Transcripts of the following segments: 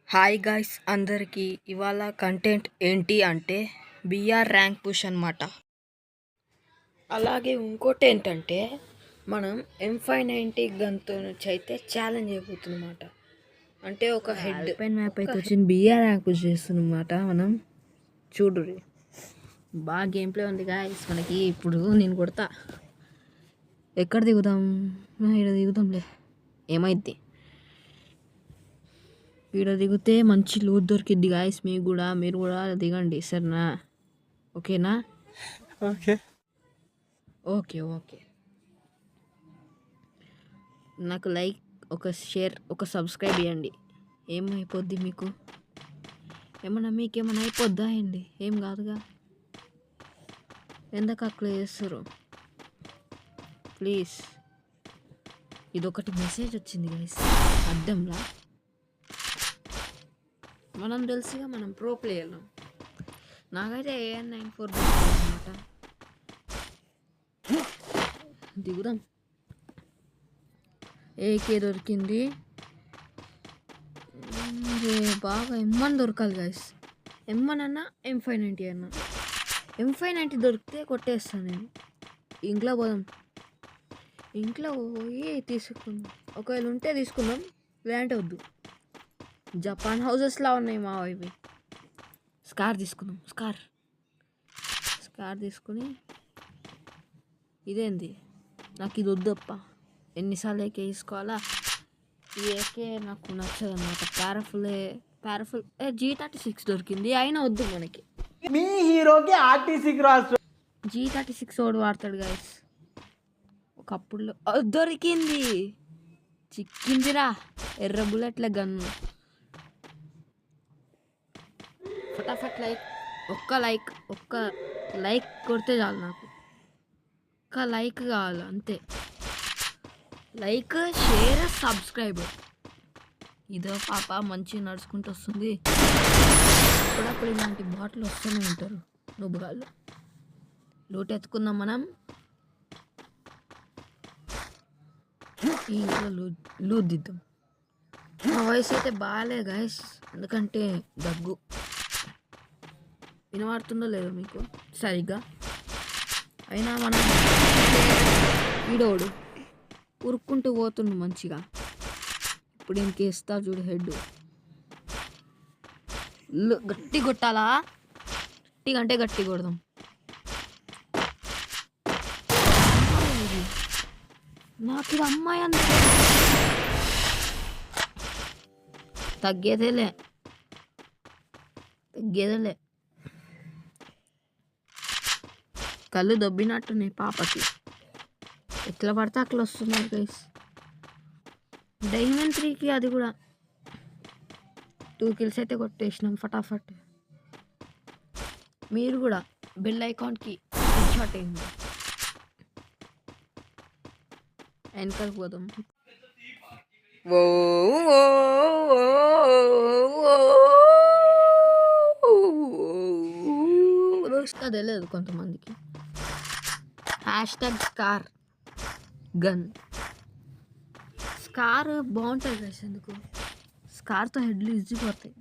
Hi guys అందరికీ ఇవాళ content ఏంటి అంటే బిఆర్ ర్యాంక్ పుష్ అనమాట. అలాగే ఇంకోటి ఏంటంటే మనం M590 గన్తో నుంచి అయితే ఛాలెంజ్ అయిపోతుందన్నమాట. అంటే ఒక హెడ్ పెన్ మ్యాప్ అయితే వచ్చింది, బిఆర్ ర్యాంక్ పుష్ చేస్తుందన్నమాట. మనం చూడుర్రి, బాగా గేమ్ ప్లే ఉంది గాయ్స్ మనకి. ఇప్పుడు నేను కొడతా. ఎక్కడ దిగుదాం? ఇక్కడ దిగుదాంలే, ఏమైద్ది. ఇక్కడ దిగితే మంచి లూట్ దొరికిద్ది గాయస్. మీరు కూడా దిగండి, సరేనా? ఓకేనా? ఓకే ఓకే ఓకే నాకు లైక్, ఒక షేర్, ఒక సబ్స్క్రైబ్ చేయండి. ఏమైపోద్ది మీకు? మీకేమైనా అయిపోద్దా అండి? ఏం కాదుగా. ఎందుకు అట్లా చేస్తారు? ప్లీజ్. ఇదొకటి మెసేజ్ వచ్చింది గాయస్ అద్దంలా. మనం తెలుసుగా, మనం ప్రో ప్లేయర్లం. నాకైతే AN94 అనమాట. దిగుదాం. AK దొరికింది. బాగా M1 దొరకాలి గాయస్. M1 అన్నా M590 అన్నా. M590 దొరికితే కొట్టేస్తాను నేను. ఇంట్లో పోదాం, ఇంట్లో పోయి తీసుకుందాం. ఒకవేళ ఉంటే తీసుకుందాం, లేదంటే వద్దు. జపాన్ హౌసెస్లా ఉన్నాయి మా ఇవి. స్కార్ తీసుకుందాం. స్కార్ తీసుకుని, ఇదేంది నాకు ఇది వద్దప్ప. ఎన్నిసార్లు ఏకే తీసుకోవాలా? ఈ ఏకే నాకు నచ్చదు అన్నమాట. పారఫుల్ G36 దొరికింది, అయినా వద్దు మనకి. మీ హీరోకి ఆర్టీసీ క్రాస్ G36 ఓడి వాడతాడు గాయస్. ఒకప్పుడు దొరికింది, చిక్కిందిరా ఎర్ర బుల్లెట్ల గన్ను. ఫటాఫట్ ఒక్క లైక్ కొడితే చాలు. నాకు ఒక్క లైక్ కావాలి అంతే. Like, share, subscribe. ఇదో పాప మంచిగా నడుచుకుంటూ వస్తుంది. అప్పుడప్పుడు ఇలాంటి బాటలు వస్తూనే ఉంటారు నువ్వుగాళ్ళు. లూట్ ఎత్తుకుందాం మనం. ఈ ఇంట్లో లూట్ దిద్దాం. మా వయసు అయితే బాగాలే గాయస్, ఎందుకంటే దగ్గు. వినబడుతుందో లేదో మీకు సరిగ్గా? అయినా మనం ఈడోడు ఉరుక్కుంటూ పోతుండు మంచిగా. ఇప్పుడు ఇంకేస్తా చూడు హెడ్. గట్టి కొట్టాలా? గట్టిగా అంటే గట్టి కొడదాం. నాకు ఇది అమ్మాయి అంత తగ్గేదేలే. కళ్ళు దొబ్బినట్టున్నాయి పాపకి. ఎట్లా పడితే అట్లా వస్తున్నారు గైస్. డైమండ్ 3కి అది కూడా 2 kills అయితే కొట్టేసినాం ఫటాఫట్. మీరు కూడా బెల్ ఐకాన్కి షాట్ అయింది. వెనకకి పోదాం. తెలియదు కొంతమందికి. #Scar gun. స్కార్ బాగుంటుంది గైస్. ఎందుకు? స్కార్తో హెడ్లు ఈజీ పోతాయి.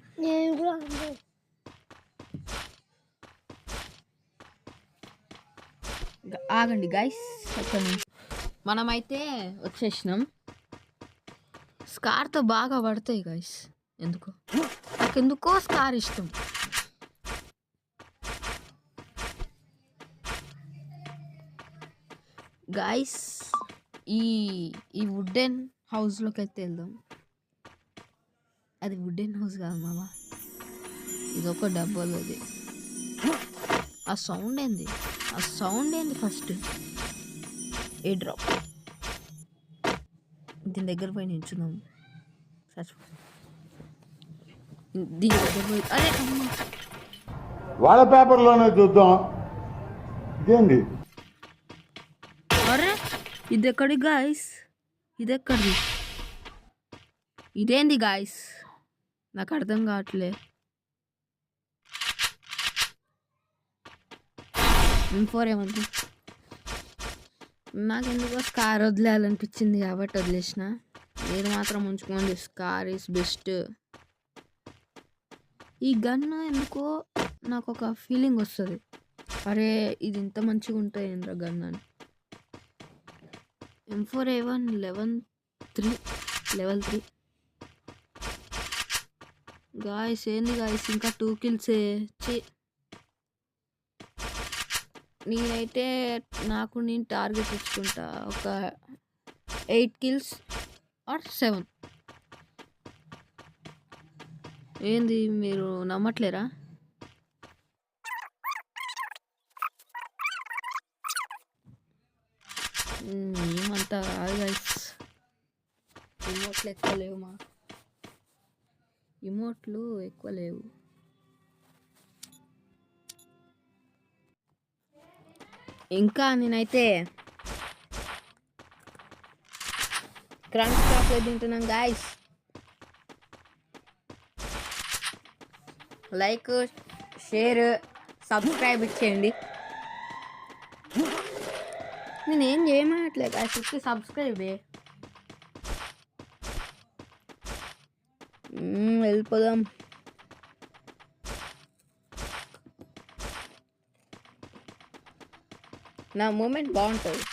ఆగండి గైస్, మనమైతే వచ్చేసినాం. స్కార్తో బాగా పడతాయి గైస్. నాకెందుకో స్కార్ ఇష్టం. గాయస్, ఈ వుడెన్ హౌస్లోకి అయితే వెళ్దాం. అది వుడెన్ హౌస్ కాదు మామ, ఇదొక డబ్బాలోది. ఆ సౌండ్ ఏంది ఫస్ట్? ఏ డ్రాప్. దీని దగ్గర పోయి నిల్చున్నాం. దీని దగ్గర పోయి, అరే వాళ్ళ పేపర్లోనే చూద్దాం. ఇదేంటి? అరే ఇది ఎక్కడి గాయస్? ఇదేంది గాయస్? నాకు అర్థం కావట్లే. M4 ఏమంది? నాకెందుకో స్కార్ వదిలేయాలనిపించింది కాబట్టి వదిలేసిన. మీరు మాత్రం ఉంచుకోండి, స్కార్ ఈస్ బెస్ట్. ఈ గన్ ఎందుకో నాకు ఒక ఫీలింగ్ వస్తుంది, అరే ఇది ఇంత మంచిగా ఉంటుంది ఏంద్ర గన్ అని. M4A1 level 3 guys. ఏంది గాయస్ ఇంకా 2 kills. నేనైతే నాకు నేను టార్గెట్ ఇచ్చుకుంటా ఒక 8 kills or 7. ఏంది మీరు నమ్మట్లేరా? ఏమంతా కాదు గైస్, ఇమోట్లు ఎక్కువ లేవు, ఇమోట్లు ఎక్కువ లేవు. ఇంకా నేనైతే క్రంచ్ చాక్లెట్ తింటున్నాను గాయస్. లైక్, షేర్, సబ్స్క్రైబ్ ఇచ్చేయండి. నేనేం చేయమనట్లే గాయస్, ఇచ్చి సబ్స్క్రైబే. వెళ్ళిపోదాం. నా మూమెంట్ బాగుంటుంది.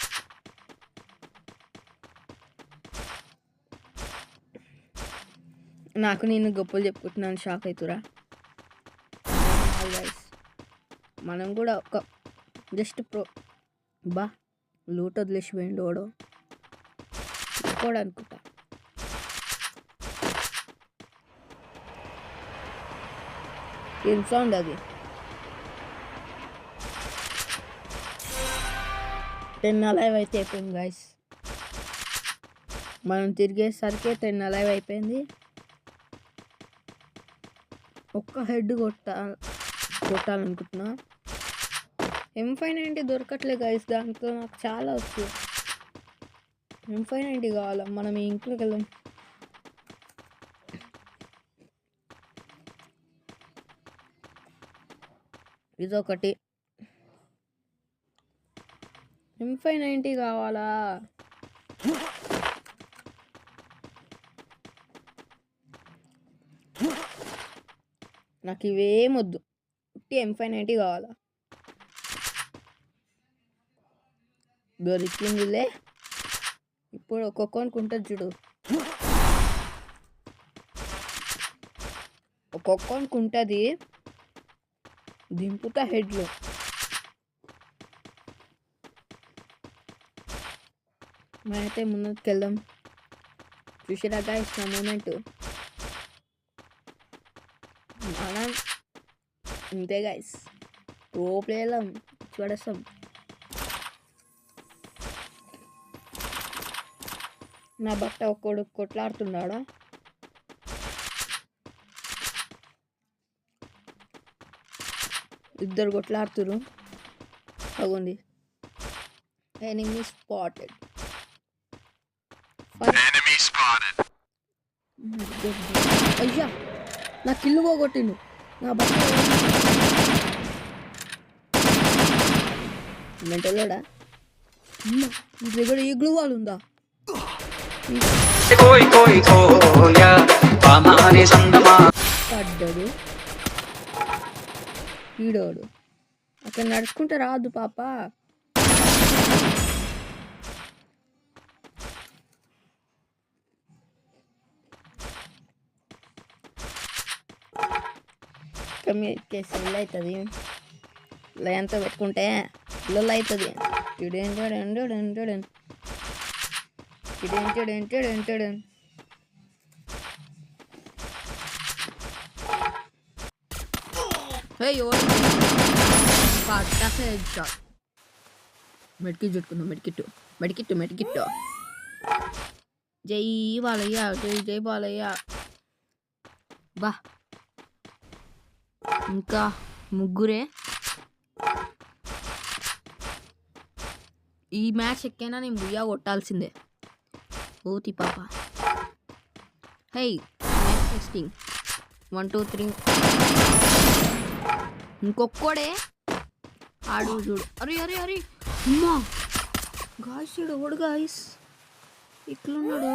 నాకు నేను గొప్పలు చెప్పుకుంటున్నాను, షాక్ అవుతురా గైస్. మనం కూడా ఒక జస్ట్ లూట్ వదిలేసి పోయిండు వాడు కూడా అనుకుంటా. ఏం సౌండ్ అది? 10 alive అయితే అయిపోయింది గైస్. మనం తిరిగేసరికి 10 alive అయిపోయింది. ఒక్క హెడ్ కొట్టాలనుకుంటున్నా. M590 దొరకట్లే గైస్, దాంతో నాకు చాలా వస్తుంది. M590 కావాలా. మనం ఇంట్లోకి వెళ్దాం. ఇదొకటి M590 కావాలా. నాకు ఇవేం వద్దు, M590 కావాలా. దొరికిందిలే. ఇప్పుడు ఒక్కొక్కనికి ఉంటుంది చూడు, ఒక్కొక్కనికి ఉంటుంది. దింపుతా హెడ్లో. మనమైతే ముందుకు వెళ్దాం. చూసారా గైస్ నా మూమెంట్? మనం ఇంతే గైస్, ప్లేలం చూడేస్తాం. నా బట్ట ఒక్కడు కొట్లాడుతున్నాడా? ఇద్దరు కొట్లాడుతురు. అగుంది ఎనిమీ స్పాటెడ్. అయ్యా నా కిల్లు పోగొట్టిండు. నా బట్ట మెంటలోడా? దగ్గర ఈ గ్లూ వాల్ ఉందా? పడ్డాడు ఈడోడు. అక్కడ నడుచుకుంటే రాదు పాప. సెల్ అవుతుంది లయంతో పెట్టుకుంటే పిల్లలు అవుతుంది. మెడికిట్ చుట్టుకుందాం. మెడికిట్. జై బాలయ్య, జై బాలయ్య. బా ఇంకా ముగ్గురే. ఈ మ్యాచ్ ఎక్కైనా నేను బుయ్యా కొట్టాల్సిందే. ఓతి పాప. High testing 1 2 3. ఇంకొక్కడే ఆడు చూడు. అరే అమ్మా గాయస్, చూడు గాయస్ ఇట్లున్నాడు.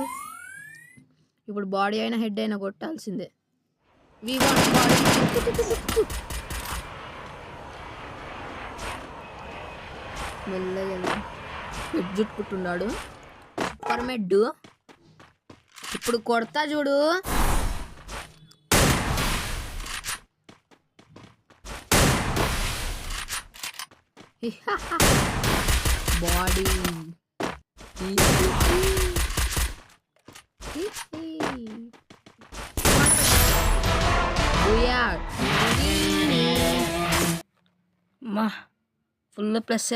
ఇప్పుడు బాడీ అయినా హెడ్ అయినా కొట్టాల్సిందే. V1 బాడీ మెల్లగా హెడ్ చుట్టుకుంటున్నాడు. సూపర్ మెడ్. ఇప్పుడు కొడతా చూడు. బాడీ మా ఫుల్ ప్లస్